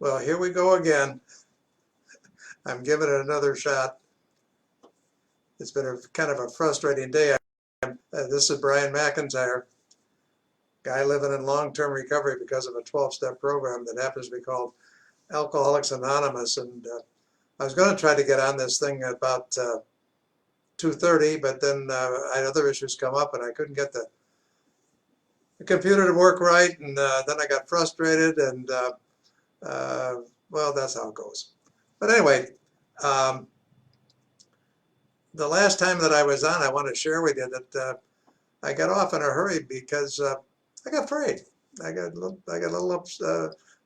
Well, here we go again. I'm giving it another shot. It's been a kind of a frustrating day. This is Brian McIntyre, guy living in long-term recovery because of a 12-step program that happens to be called Alcoholics Anonymous. And I was going to try to get on this thing at about 2:30, but then I had other issues come up and I couldn't get the computer to work right. And then I got frustrated and well, that's how it goes. But anyway, the last time that I was on, I want to share with you that I got off in a hurry because I got afraid. I got a little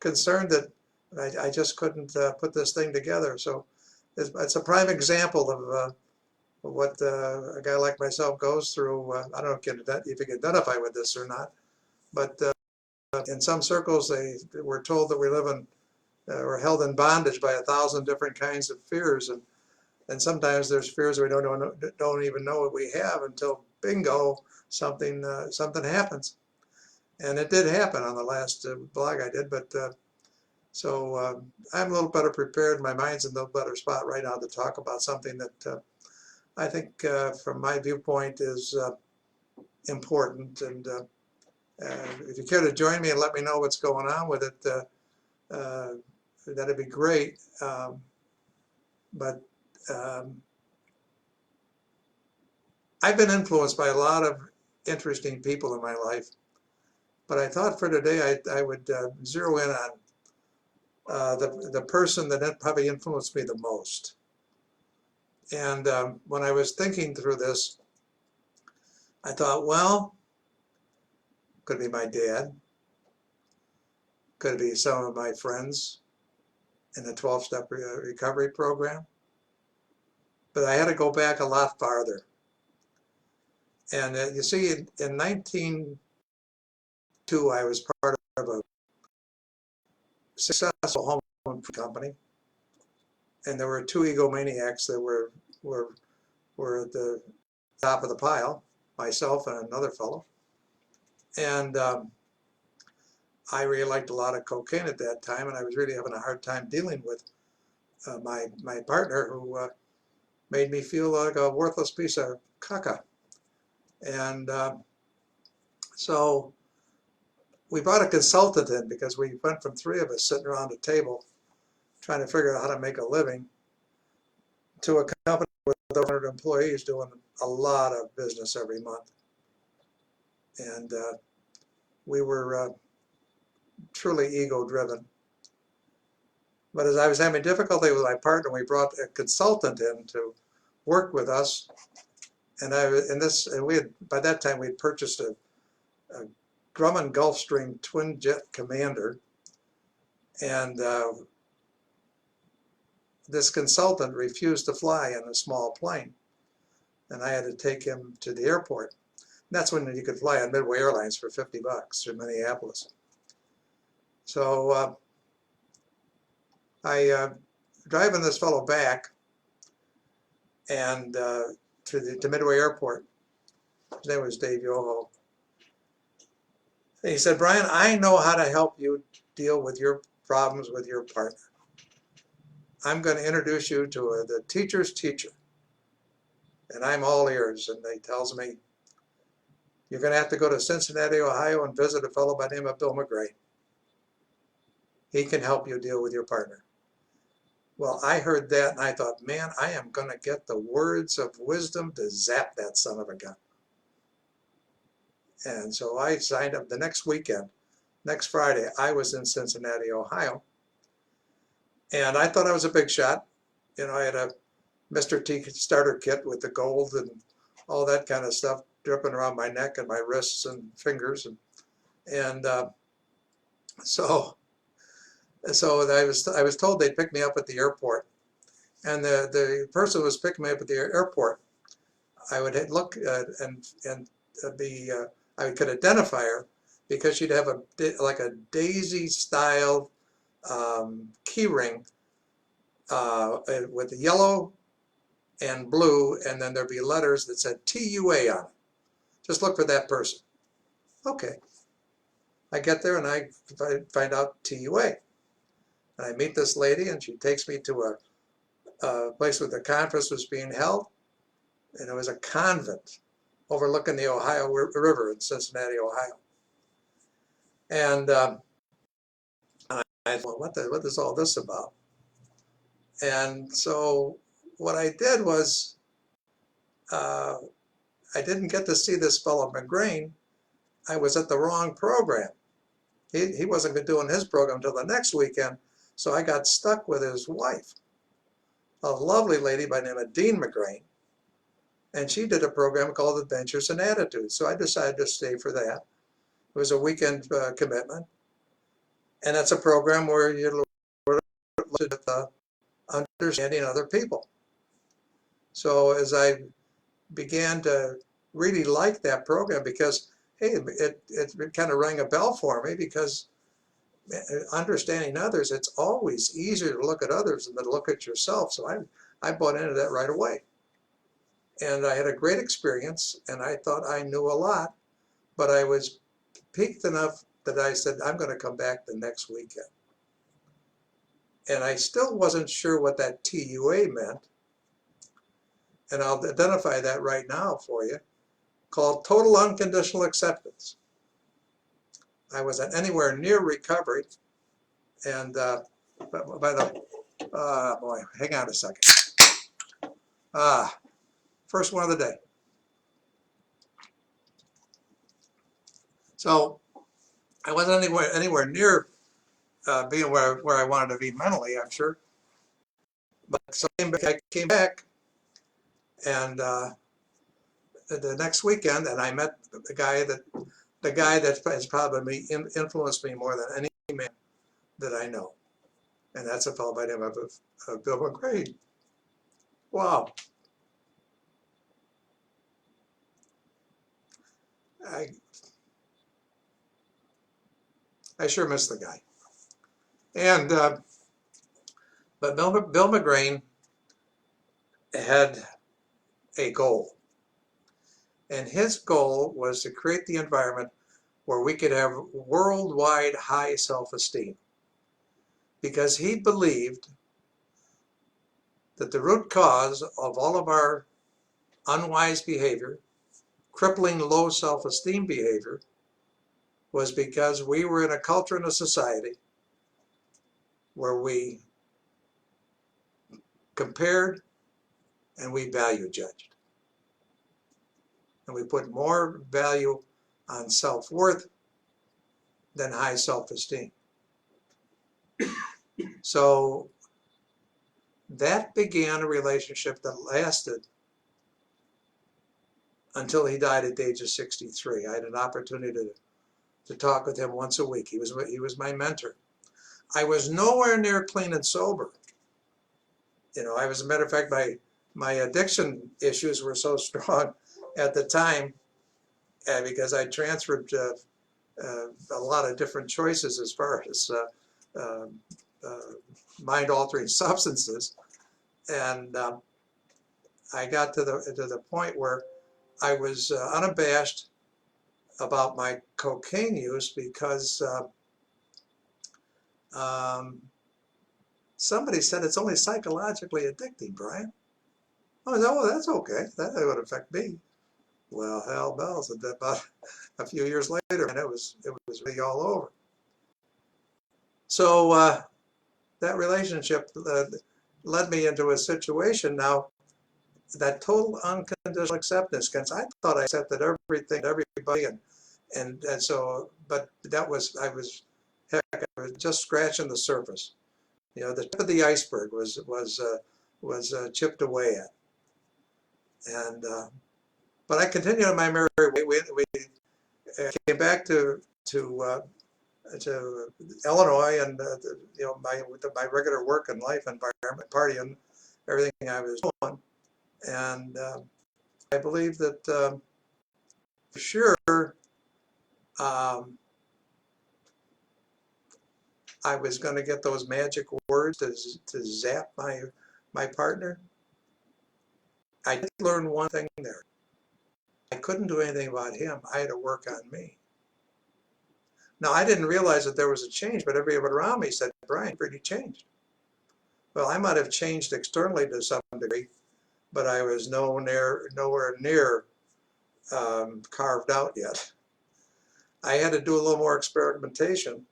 concerned that I just couldn't put this thing together. So it's a prime example of what a guy like myself goes through. I don't know if you can identify with this or not, but in some circles we're told that we live in, we're held in bondage by 1,000 different kinds of fears, and sometimes there's fears we don't even know what we have until bingo, something happens. And it did happen on the last blog I did, but so I'm a little better prepared. My mind's in a little better spot right now to talk about something that I think from my viewpoint is important. And if you care to join me and let me know what's going on with it, that'd be great. But I've been influenced by a lot of interesting people in my life, but I thought for today I would zero in on the person that probably influenced me the most. And when I was thinking through this, I thought, well, could be my dad, could be some of my friends in the 12-step recovery program, but I had to go back a lot farther. And you see, in 1902, I was part of a successful home improvement company, and there were two egomaniacs that were at the top of the pile, myself and another fellow. And I really liked a lot of cocaine at that time, and I was really having a hard time dealing with my partner, who made me feel like a worthless piece of caca. And so we brought a consultant in because we went from three of us sitting around a table trying to figure out how to make a living to a company with 100 employees doing a lot of business every month. And we were truly ego-driven. But as I was having difficulty with my partner, we brought a consultant in to work with us. And we had, by that time, we had purchased a Grumman Gulfstream twin jet Commander, and this consultant refused to fly in a small plane, and I had to take him to the airport. And that's when you could fly on Midway Airlines for $50 to Minneapolis. So I driving this fellow back and to Midway Airport. His name was Dave Yoho. And he said, "Brian, I know how to help you deal with your problems with your partner. I'm going to introduce you to the teacher's teacher." And I'm all ears. And he tells me, "You're going to have to go to Cincinnati, Ohio and visit a fellow by the name of Bill McGray. He can help you deal with your partner." Well, I heard that and I thought, man, I am going to get the words of wisdom to zap that son of a gun. And so I signed up the next weekend. Next Friday, I was in Cincinnati, Ohio. And I thought I was a big shot. You know, I had a Mr. T starter kit with the gold and all that kind of stuff dripping around my neck and my wrists and fingers. And so I was told they'd pick me up at the airport. And the person who was picking me up at the airport, I would look and I could identify her because she'd have like a daisy style key ring with yellow and blue, and then there'd be letters that said TUA on it. Just look for that person. Okay. I get there and I find out TUA. And I meet this lady, and she takes me to a place where the conference was being held, and it was a convent overlooking the Ohio River in Cincinnati, Ohio. And I thought, what is all this about? And so what I did was, I didn't get to see this fellow McGrain. I was at the wrong program. He wasn't doing his program until the next weekend, so I got stuck with his wife, a lovely lady by the name of Dean McGrain, and she did a program called Adventures and Attitudes. So I decided to stay for that. It was a weekend commitment, and that's a program where you look at understanding other people. So as I began to really like that program, because hey, it kind of rang a bell for me, because understanding others, it's always easier to look at others than to look at yourself. So I bought into that right away. And I had a great experience, and I thought I knew a lot, but I was piqued enough that I said, I'm going to come back the next weekend. And I still wasn't sure what that TUA meant, and I'll identify that right now for you, called Total Unconditional Acceptance. I wasn't anywhere near recovery, and by the, boy, hang on a second. First one of the day. So I wasn't anywhere near being where I wanted to be mentally, I'm sure. But so I came back, and the next weekend, and I met the guy that has probably influenced me more than any man that I know, and that's a fellow by the name of Bill McGrain. Wow. I sure miss the guy. And but Bill McGrain had a goal, and his goal was to create the environment where we could have worldwide high self-esteem, because he believed that the root cause of all of our unwise behavior, crippling low self-esteem behavior, was because we were in a culture and a society where we compared and we value judged. And we put more value on self-worth than high self-esteem. So that began a relationship that lasted until he died at the age of 63. I had an opportunity to talk with him once a week. He was my mentor. I was nowhere near clean and sober. You know, I was, a matter of fact, my addiction issues were so strong at the time, because I transferred a lot of different choices as far as mind-altering substances, and I got to the point where I was unabashed about my cocaine use, because somebody said it's only psychologically addicting, Brian. Oh, no, well, that's okay. That would affect me. Well, hell bells. About a few years later, and it was really all over. So that relationship led me into a situation now, that total unconditional acceptance. Because I thought I accepted everything, everybody, and so, but that was, I was just scratching the surface. You know, the tip of the iceberg was chipped away at, and but I continued on my merry way. We came back to Illinois, and you know, my regular work and life environment, partying, everything I was doing, and I believe that for sure I was going to get those magic words to zap my partner. I did learn one thing there. I couldn't do anything about him. I had to work on me. Now, I didn't realize that there was a change, but everyone around me said, Brian, you've really changed. Well, I might have changed externally to some degree, but I was nowhere near carved out yet. I had to do a little more experimentation,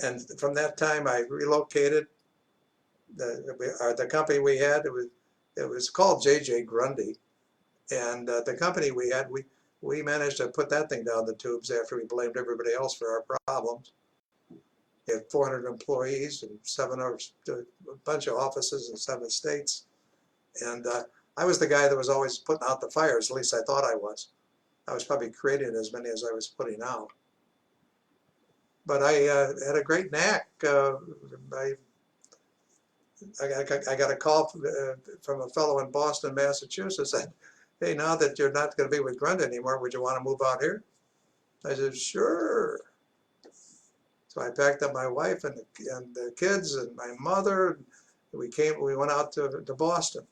and from that time I relocated. The company we had, it was called J.J. Grundy, and the company we had, we managed to put that thing down the tubes after we blamed everybody else for our problems. We had 400 employees and a bunch of offices in 7 states. And I was the guy that was always putting out the fires, at least I thought I was. I was probably creating as many as I was putting out. But I had a great knack. I got a call from a fellow in Boston, Massachusetts, that, hey, now that you're not going to be with Grundy anymore, would you want to move out here? I said, sure. So I packed up my wife and the kids and my mother. We went out to Boston,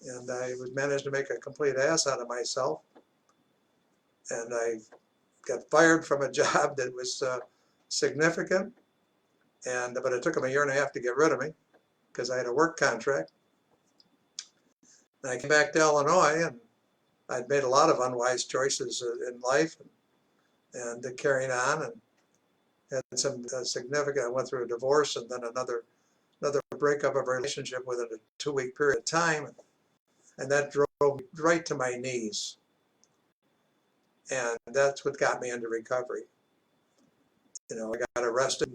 and I managed to make a complete ass out of myself. And I got fired from a job that was significant, but it took them 1.5 years to get rid of me because I had a work contract. And I came back to Illinois, and I'd made a lot of unwise choices in life and carrying on, and had some significant. I went through a divorce and then another breakup of a relationship within a 2-week period of time, and that drove me right to my knees. And that's what got me into recovery. You know, I got arrested,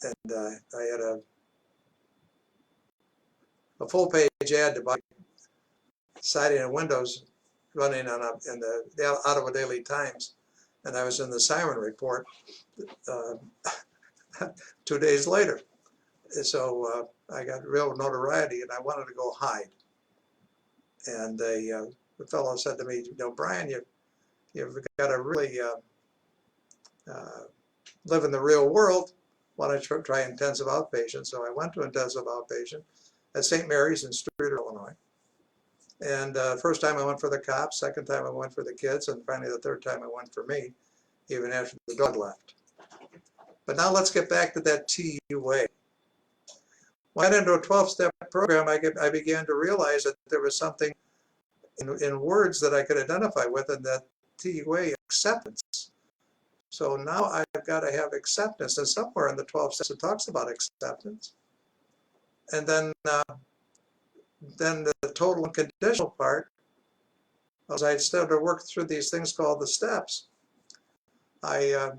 and I had a full-page ad to buy siding and windows running in the Ottawa Daily Times, and I was in the Siren Report 2 days later. So I got real notoriety, and I wanted to go hide. And the fellow said to me, you know, Brian, you've got to really live in the real world. Why don't you try intensive outpatient? So I went to intensive outpatient at St. Mary's in Streator, Illinois. And first time I went for the cops, second time I went for the kids, and finally the third time I went for me, even after the dog left. But now let's get back to that TUA. When I got into a 12-step program, I began to realize that there was something in words that I could identify with, and that TUA, acceptance. So now I've got to have acceptance, and somewhere in the 12 steps it talks about acceptance. And then the total and conditional part, as I started to work through these things called the steps, I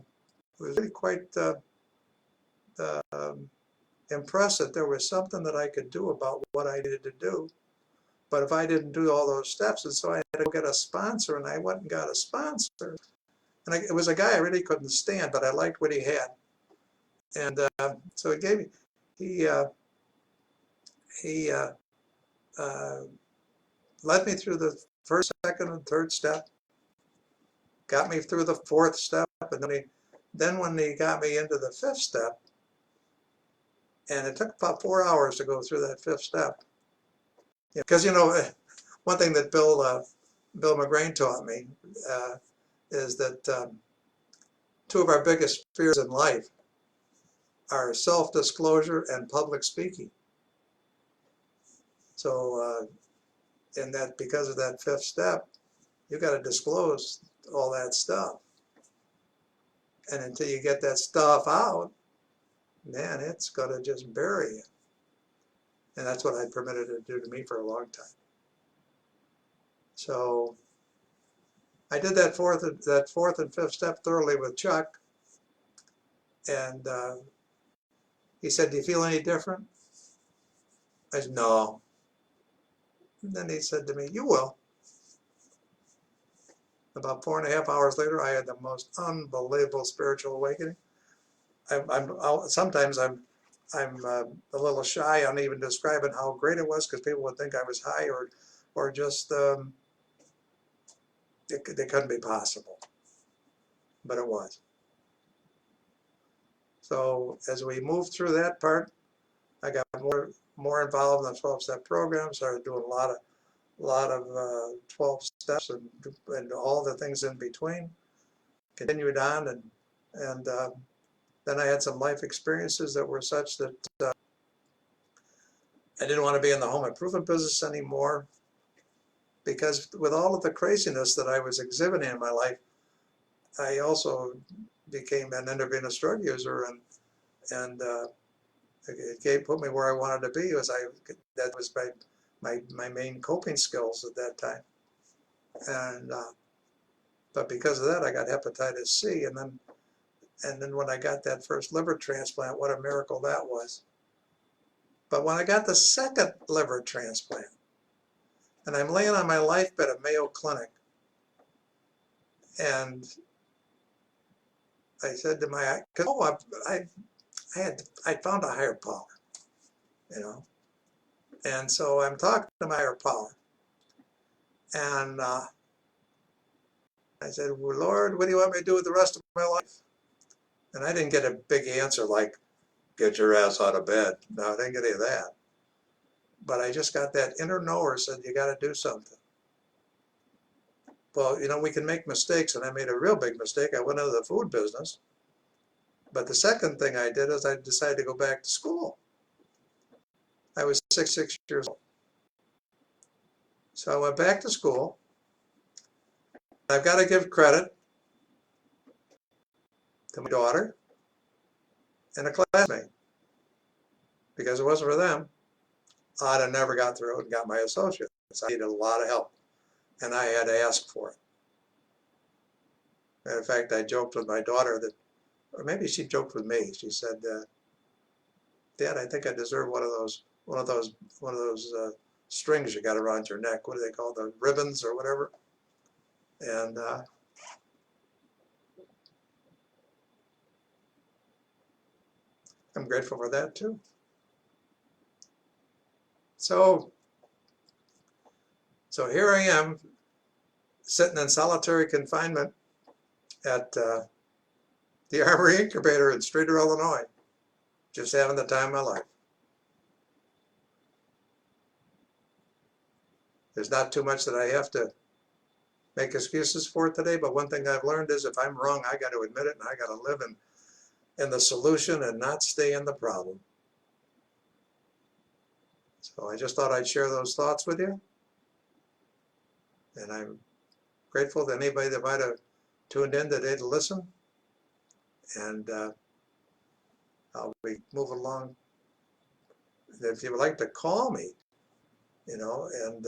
was really quite impressed that there was something that I could do about what I needed to do. But if I didn't do all those steps, and so I had to get a sponsor, and I went and got a sponsor. And it was a guy I really couldn't stand, but I liked what he had. And so he led me through the first, second, and third step, got me through the 4th step, and then when he got me into the 5th step, and it took about 4 hours to go through that 5th step. Because, you know, one thing that Bill McGrain taught me is that 2 of our biggest fears in life are self-disclosure and public speaking. So, and that because of that 5th step, you got to disclose all that stuff. And until you get that stuff out, man, it's going to just bury you. And that's what I permitted it to do to me for a long time. So I did that fourth and 5th step thoroughly with Chuck. And he said, do you feel any different? I said, no. And then he said to me, you will. About 4.5 hours later, I had the most unbelievable spiritual awakening. Sometimes I'm a little shy on even describing how great it was, because people would think I was high or just it couldn't be possible, but it was. So as we moved through that part, I got more involved in the 12-step program. Started doing a lot of 12 steps and all the things in between. continued on, and then I had some life experiences that were such that I didn't want to be in the home improvement business anymore, because with all of the craziness that I was exhibiting in my life, I also became an intravenous drug user, and it put me where I wanted to be. That was my main coping skills at that time, and but because of that, I got hepatitis C, and then when I got that first liver transplant, what a miracle that was. But when I got the second liver transplant, and I'm laying on my life bed at Mayo Clinic, and I said to I found a higher power, you know, and so I'm talking to my higher power, and I said, well, Lord, what do you want me to do with the rest of my life? And I didn't get a big answer like, get your ass out of bed. No, I didn't get any of that. But I just got that inner knower said, you got to do something. Well, you know, we can make mistakes, and I made a real big mistake. I went into the food business. But the second thing I did is I decided to go back to school. I was 6 years old. So I went back to school. I've got to give credit to my daughter and a classmate, because if it wasn't for them, I'd have never got through and got my associates. I needed a lot of help, and I had to ask for it. Matter of fact, I joked with my daughter that, or maybe she joked with me. She said, "Dad, I think I deserve one of those strings you got around your neck. What do they call the ribbons or whatever?" And I'm grateful for that too. So here I am, sitting in solitary confinement at the Armory Incubator in Streator, Illinois, just having the time of my life. There's not too much that I have to make excuses for today, but one thing I've learned is if I'm wrong, I got to admit it, and I got to live in the solution and not stay in the problem. So I just thought I'd share those thoughts with you. And I'm grateful to anybody that might have tuned in today to listen. And I'll be moving along. If you would like to call me, you know, and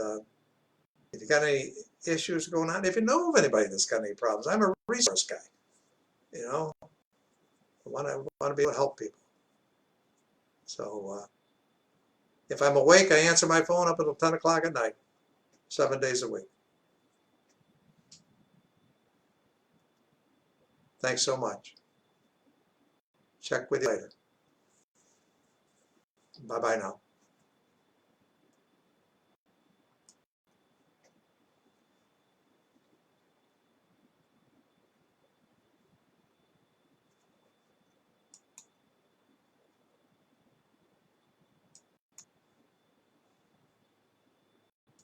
if you got any issues going on, if you know of anybody that's got any problems, I'm a resource guy. You know, I want to be able to help people. So if I'm awake, I answer my phone up until 10 o'clock at night, 7 days a week. Thanks so much. Check with you later. Bye-bye now.